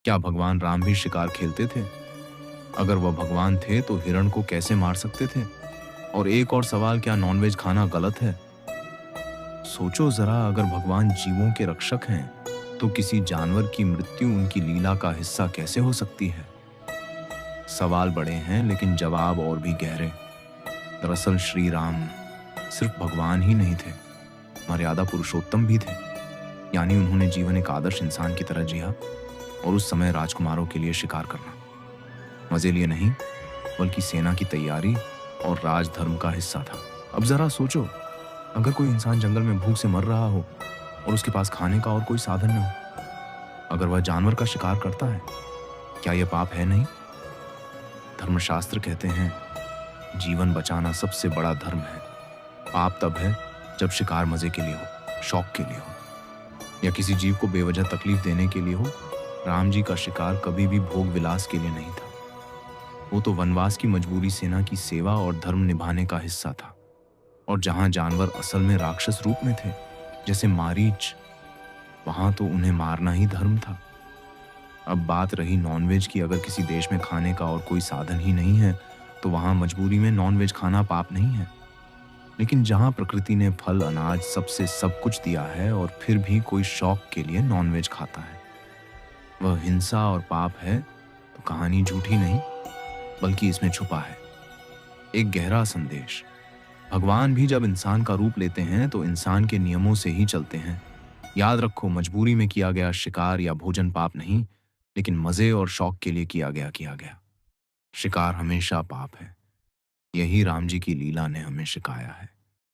क्या भगवान राम भी शिकार खेलते थे? अगर वह भगवान थे तो हिरण को कैसे मार सकते थे? और एक और सवाल, क्या नॉनवेज खाना गलत है? सोचो जरा, अगर भगवान जीवों के रक्षक हैं तो किसी जानवर की मृत्यु उनकी लीला का हिस्सा कैसे हो सकती है? सवाल बड़े हैं लेकिन जवाब और भी गहरे। दरअसल श्री राम सिर्फ भगवान ही नहीं थे, मर्यादा पुरुषोत्तम भी थे। यानी उन्होंने जीवन एक आदर्श इंसान की तरह जिया, और उस समय राजकुमारों के लिए शिकार करना मजे लिए नहीं बल्कि सेना की तैयारी और राजधर्म का हिस्सा था। अब जरा सोचो, अगर कोई इंसान जंगल में भूख से मर रहा हो और उसके पास खाने का और कोई साधन न हो, अगर वह जानवर का शिकार करता है, क्या यह पाप है? नहीं। धर्मशास्त्र कहते हैं जीवन बचाना सबसे बड़ा धर्म है। पाप तब है जब शिकार मजे के लिए हो, शौक के लिए हो, या किसी जीव को बेवजह तकलीफ देने के लिए हो। राम जी का शिकार कभी भी भोग विलास के लिए नहीं था। वो तो वनवास की मजबूरी, सेना की सेवा और धर्म निभाने का हिस्सा था। और जहां जानवर असल में राक्षस रूप में थे, जैसे मारीच, वहां तो उन्हें मारना ही धर्म था। अब बात रही नॉनवेज की। अगर किसी देश में खाने का और कोई साधन ही नहीं है तो वहां मजबूरी में नॉनवेज खाना पाप नहीं है। लेकिन जहां प्रकृति ने फल, अनाज, सबसे सब कुछ दिया है और फिर भी कोई शौक के लिए नॉनवेज खाता है, वह हिंसा और पाप है। तो कहानी झूठी नहीं बल्कि इसमें छुपा है एक गहरा संदेश। भगवान भी जब इंसान का रूप लेते हैं तो इंसान के नियमों से ही चलते हैं। याद रखो, मजबूरी में किया गया शिकार या भोजन पाप नहीं, लेकिन मजे और शौक के लिए किया गया शिकार हमेशा पाप है। यही राम जी की लीला ने हमें सिखाया है।